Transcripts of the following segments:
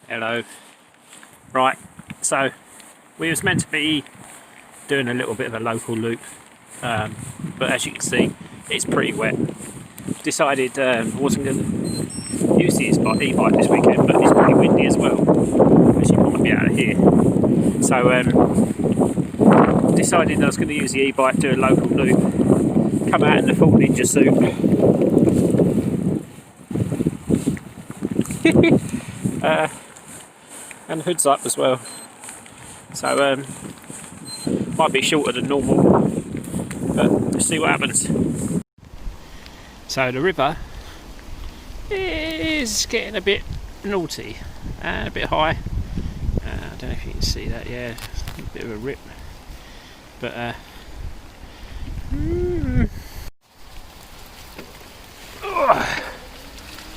Hello. Right, so we was meant to be doing a little bit of a local loop, but as you can see, it's pretty wet. Decided I wasn't going to use the e-bike this weekend, but it's pretty windy as well, as you might be able to hear. So decided I was going to use the e-bike, do a local loop, come out in the full ninja suit. And the hood's up as well, so might be shorter than normal, but let's see what happens. So the river is getting a bit naughty and a bit high. I don't know if you can see that. Yeah, a bit of a rip, but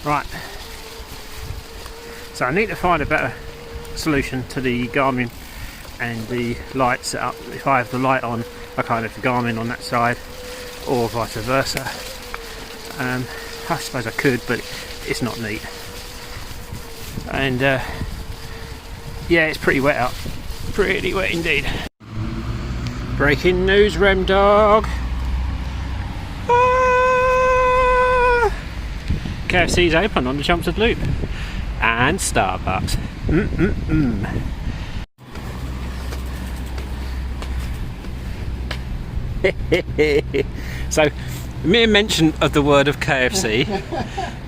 right, so I need to find a better solution to the Garmin and the light setup. If I have the light on, I can't have the Garmin on that side, or vice versa. I suppose I could, but it's not neat. And yeah, it's pretty wet out, pretty wet indeed. Breaking news, Rem Dog. KFC's open on the Chelmsford Loop, and Starbucks. So, mere mention of the word of KFC.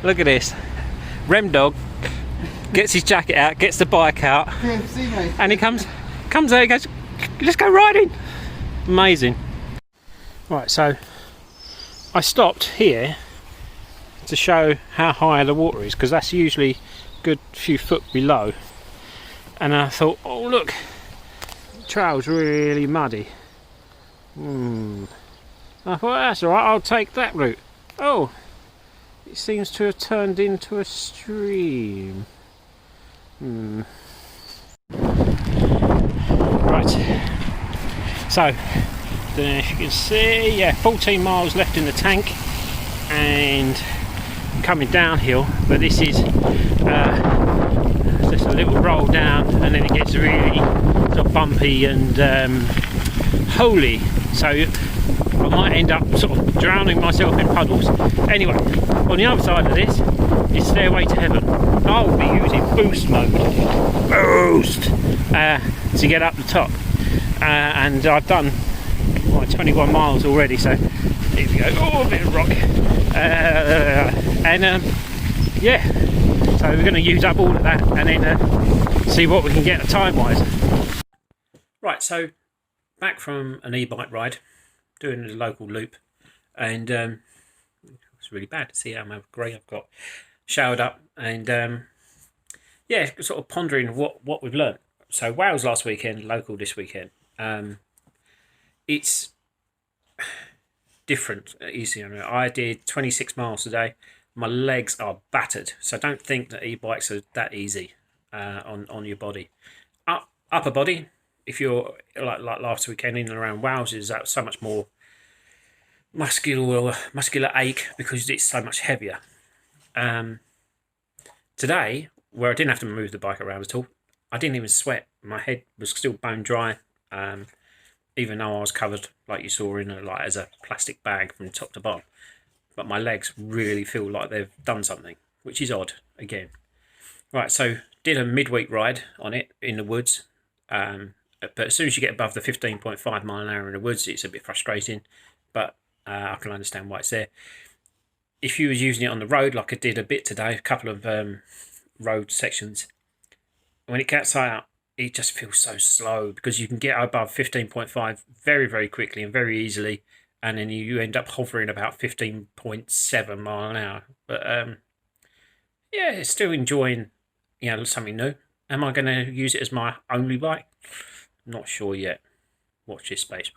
Look at this. Rem Dog gets his jacket out, gets the bike out, KFC, mate. and he comes out. He goes, "Let's go riding." Amazing. Right, so I stopped here to show how high the water is, because that's usually a good few foot below. And I thought, oh look, the trail's really muddy. I thought, that's alright, I'll take that route. Oh, it seems to have turned into a stream. Right, so, don't know if you can see, yeah, 14 miles left in the tank, and coming downhill, but this is just a little roll down, and then it gets really sort of bumpy and holy, so I might end up sort of drowning myself in puddles. Anyway, on the other side of this is Stairway to Heaven. I'll be using boost mode, to get up the top, and I've done 21 miles already, so here we go. Oh, a bit of rock, yeah, so we're going to use up all of that and then see what we can get time wise. Right, so back from an e-bike ride, doing a local loop, and it's really bad to see how grey I've got. Showered up, and yeah, sort of pondering what we've learned. So Wales last weekend, local this weekend. It's different, easy. I did 26 miles today. My legs are battered, so don't think that e-bikes are that easy on your body. Upper body, if you're like last weekend in and around Wales, is so much more muscular ache because it's so much heavier. Today, where I didn't have to move the bike around at all, I didn't even sweat. My head was still bone dry, even though I was covered, like you saw, in as a plastic bag from top to bottom. But my legs really feel like they've done something, which is odd again. Right, so did a midweek ride on it in the woods. But as soon as you get above the 15.5 mile an hour in the woods, it's a bit frustrating, but I can understand why it's there. If you was using it on the road, like I did a bit today, a couple of road sections, when it gets out, it just feels so slow, because you can get above 15.5 very, very quickly and very easily, and then you end up hovering about 15.7 mile an hour. But yeah, still enjoying, something new. Am I going to use it as my only bike? Not sure yet. Watch this space.